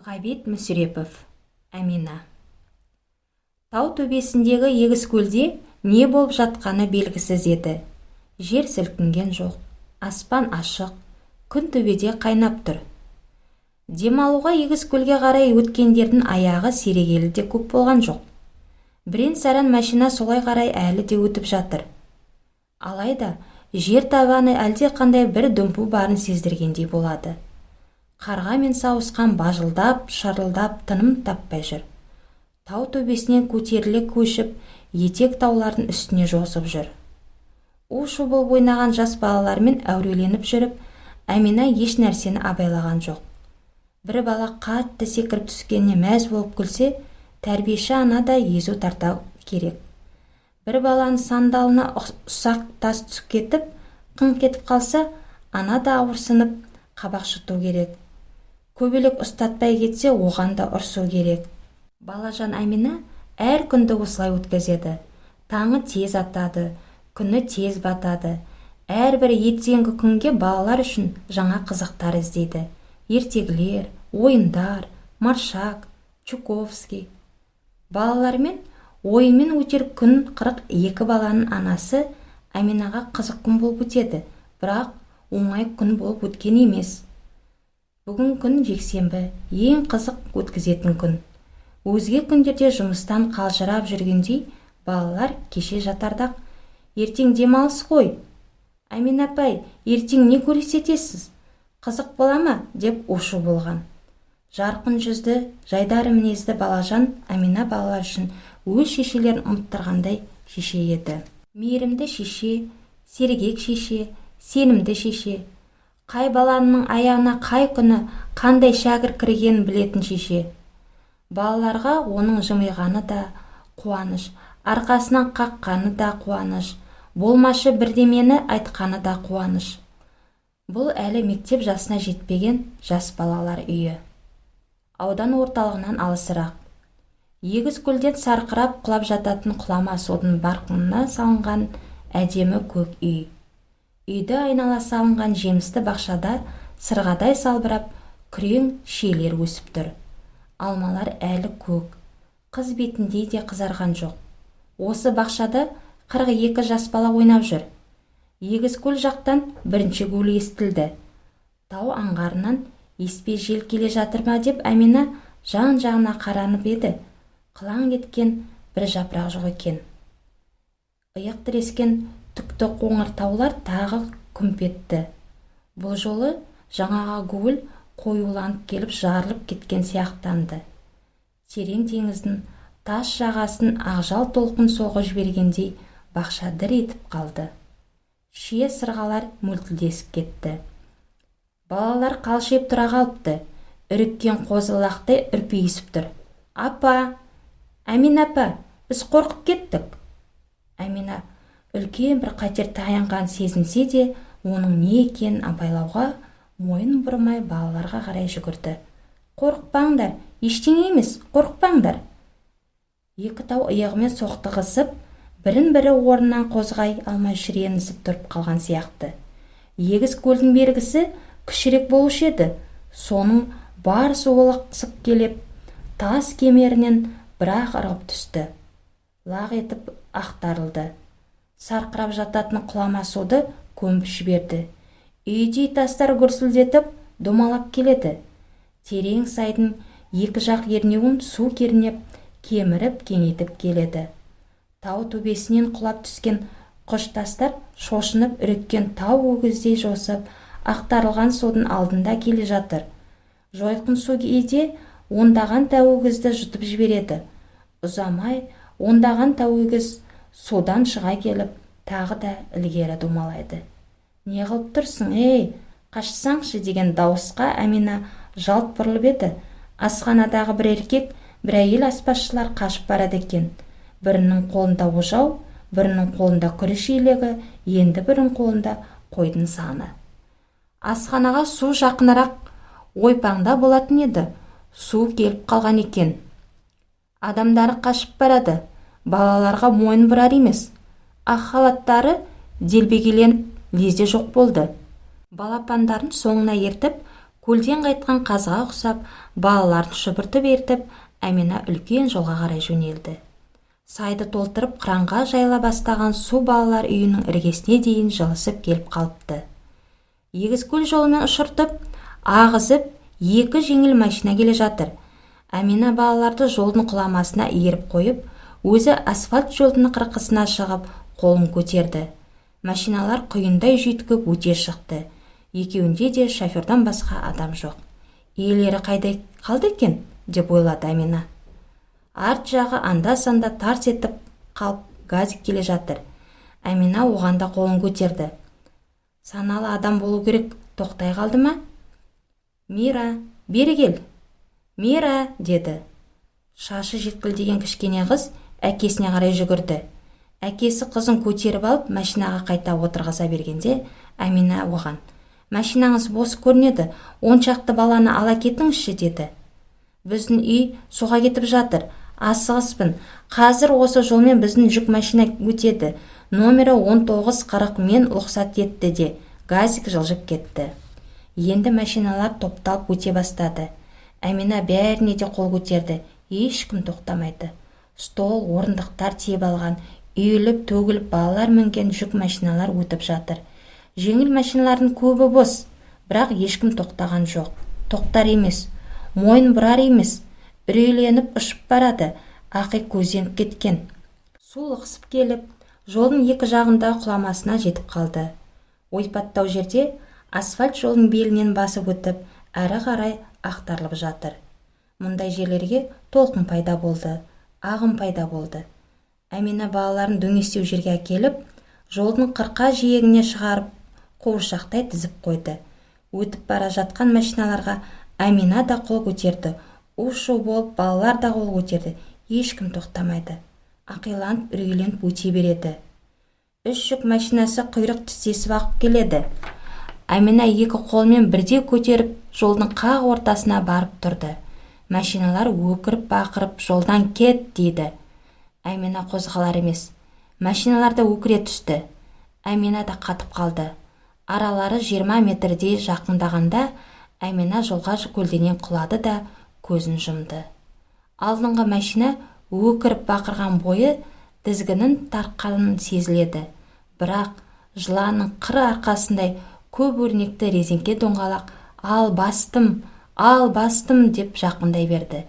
Ғабит Мүсірепов, Әмина. Тау төбесіндегі егіс көлде не болып жатқаны белгісіз еді. Жер сілкінген жоқ, аспан ашық, күн төбеде қайнап тұр. Демалуға егіс көлге қарай өткендердің аяғы сирегелі де көп болған жоқ. Бірен-саран машина солай қарай әлі де өтіп жатыр. Алайда жер табаны әлде қандай бір дүмпу барын сездіргендей болады. Қарға мен сауысқан бажылдап, шарылдап тыным таппай жүр. Тау төбесінен көтеріле көшіп, етек таулардың үстіне жосып жүр. У-шу болып ойнаған жас балалармен әуреленіп жүріп, Әмина еш нәрсені абайлаған жоқ. Бір бала қатты секіріп түскеніне мәз болып күлсе, тәрбиеші ана да езу тарта керек. Бір баланың сандалына ұсақ тас түсіп кетіп, қыңқ етіп қалса, ана да ауырсынып қабақ шыту керек. Көбелек ұстатпай кетсе, оған да ұрсу керек. Балажан Әмина әр күнді осылай өткізеді. Таңы тез атады, күні тез батады. Әрбір ертеңгі күнге балалар үшін жаңа қызықтар іздейді. Ертегілер, ойындар, маршак, Чуковский. Балалармен ойынмен өтер күн 42 баланың анасы Әминаға қызық күн болып өтеді, бірақ оңай күн болып өткен емес. Бүгін күн жексенбі, ең қызық өткізетін күн. Өзге күндерде жұмыстан қалжырап жүргендей, балалар кеше жатардақ: "Ертең демалыс қой. Әмина апай, ертең не көрсетесіз? Қызық бола ма?" деп у-шу болған. Жарқын жүзді, жайдары мінезді балажан Әмина балалар үшін өз шешелерін ұмыттырғандай шеше еді. Мейірімді шеше, сергек шеше, сенімді шеше. Қай баланың аяғына қай күні қандай шәкір кіргенін білетін шеше. Балаларға оның жымиғаны да қуаныш, арқасынан қаққаны да қуаныш, болмашы бірдемені айтқаны да қуаныш. Бұл әлі мектеп жасына жетпеген жас балалар үйі. Аудан орталығынан алысырақ. Егіс көлден сарқырап құлап жататын құлама судың барқынына салынған әдемі көк үй. Үйді айнала салынған жемісті бақшада сырғадай салбырап күрең шиелер өсіп тұр. Алмалар әлі көк, қыз бетіндей де қызарған жоқ. Осы бақшада 42 жас бала ойнап жүр. Егіс көл жақтан бірінші гуіл естілді. Тау аңғарынан еспе жел келе жатыр ма деп Әмина жан-жағына қаранып еді. Қылаң еткен бір жапырақ жоқ екен. Иық тірескен түкті қоңыр таулар тағы күмп етті. Бұл жолы жаңаға гуіл қоюланып келіп жарылып кеткен сияқтанды. Терең теңіздің тас жағасын ақжал толқын соғып жібергендей бақша дір етіп қалды. Шие сырғалар мөлтілдесіп кетті. Балалар қалшиып тұра қалыпты. Үріккен қозы-лақтай үрпиісіп тұр. "Апа, Әмина апа, біз қорқып кеттік." Әмина үлкен бір қатер таянған сезінсе де, оның не екенін абайлауға мойын бұрмай балаларға қарай жүгірді. "Қорықпаңдар, ештеңе емес, қорықпаңдар." Екі тау иығымен соқтығысып, бірін-бірі орнынан қозғай алмай шіренісіп тұрып қалған сияқты. Егіс көлдің бергісі кішірек болушы еді. Соның бар суы лықсып келіп, тас кемерінен бірақ ырғып түсті. Лақ етіп ақтарылды. Сарқырап жататын құлама суды көміп жіберді. Үйдей тастар гүрсілдетіп домалап келеді. Терең сайдың екі жақ ернеуін су кернеп, кеміріп кеңейтіп келеді. Тау төбесінен құлап түскен құш тастар шошынып үріккен тау өгіздей жосып, ақтарылған судың алдында келе жатыр. Жойқын су кейде ондаған тау өгізді жұтып жібереді. Ұзамай ондаған тау өгіз судан шыға келіп, тағы да ілгері домалайды. "Не қылып тұрсың, ей, қашсаңшы" деген дауысқа Әмина жалт бұрылып еді. Асханадағы бір еркек, бір әйел аспазшылар қашып барады екен. Бірінің қолында ожау, бірінің қолында күріш илегі, енді бірінің қолында қойдың саны. Асханаға су жақынырақ ойпаңда болатын еді. Су келіп қалған екен. Адамдары қашып барады. Балаларға мойын бұрар емес. Ақ халаттары делбегеленіп лезде жоқ болды. Балапандарын соңына ертіп, Көлден қайтқан қазға ұқсап, балаларын шұбыртып ертіп, Әмина үлкен жолға қарай жөнелді. Сайды толтырып қыранға жайыла бастаған су балалар үйінің іргесіне дейін жылысып келіп қалыпты. Егізкөл жолымен ұшыртып, ағызып, екі жеңіл машина келе жатыр. Әмина балаларды жолдың құламасына иіріп қойып, өзі асфальт жолдың қырқысына шығып, қолын көтерді. Машиналар құйындай жүйткіп өте шықты. Екеуінде де шофердан басқа адам жоқ. Иелері қайда қалды екен, деп ойлады Әмина. Арт жағы анда-санда тарс етіп қалып газик келе жатыр. Әмина оған да қолын көтерді. Саналы адам болу керек, тоқтай қалды ма? Мира, бері кел. Мира, деді. Шашы жеткілдеген кішкене қыз әкесіне қарай жүгірді. Әкесі қызын көтеріп алып, машинаға қайта отырғыза бергенде, Әмина оған: машинаңыз бос көрінеді, 10 шақты баланы ала кетіңізші, деді. Біздің үй суға кетіп жатыр, асығыспын. Қазір осы жолмен біздің жүк машина өтеді. Номері 1940 мен ұлықсат етті де. Газик жылжып кетті. Енді машиналар топталып өте бастады. Әмина бәріне де қол көтерді. Ешкім тоқтамайды. Стол, орындықтар тиеп алған, үйіліп, төгіліп балалар мінген жүк машиналар өтіп жатыр. Жеңіл машиналардың көбі бос, бірақ ешкім тоқтаған жоқ. Тоқтар емес, мойын бұрар емес, үрейленіп ұшып барады, ақи көзденіп кеткен. Су лықсып келіп, жолдың екі жағындағы құламасына жетіп қалды. Ойпаттау жерде асфальт жолдың белінен басып өтіп, әрі қарай ақтарылып жатыр. Мұндай жерлерге толқын пайда болды, ағым пайда болды. Әмина балаларын дөңестеу жерге әкеліп, жолдың қырқа жиегіне шығарып, қуыршақтай тізіп қойды. Өтіп бара жатқан машиналарға Әмина да қол көтерді. У-шу болып балалар да қол көтерді. Ешкім тоқтамайды. Ақиланып, үрейленіп өте береді. 3 жүк машинасы құйрық тістесіп ағып келеді. Әмина екі қолмен бірде көтеріп, жолдың қақ ортасына барып тұрды. Машиналар өкіріп бақырып, жолдан кет, дейді. Әмина қозғалар емес. Машиналарда өкіре түсті. Әмина да қатып қалды. Аралары 20 метрдей жақындағанда Әмина жолға көлденең құлады да көзін жұмды. Алдыңғы машина өкіріп бақырған бойы тізгінін тартқанын сезіледі. Бірақ жыланның қыры арқасындай көп өрнекті резеңке доңғалақ ал бастым деп жақындай берді.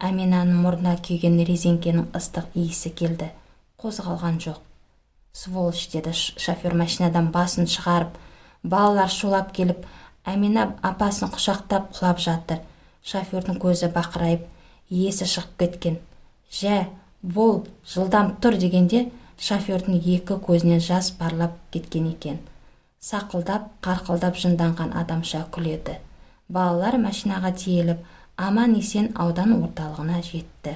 Әминаның мұрнына күйген резеңкенің ыстық иісі келді. Қозғалған жоқ. Сволыш, деді шофер машинадан басын шығарып. Балалар шулап келіп, Әмина апасын құшақтап құлап жатыр. Шофердің көзі бақырайып, есі шығып кеткен. Жә, бол, жылдам тұр дегенде, шофердің екі көзінен жас парлап кеткен екен. Сақылдап, қарқылдап жынданған адамша күледі. Балалар машинаға тиеліп, аман есен аудан орталығына жетті.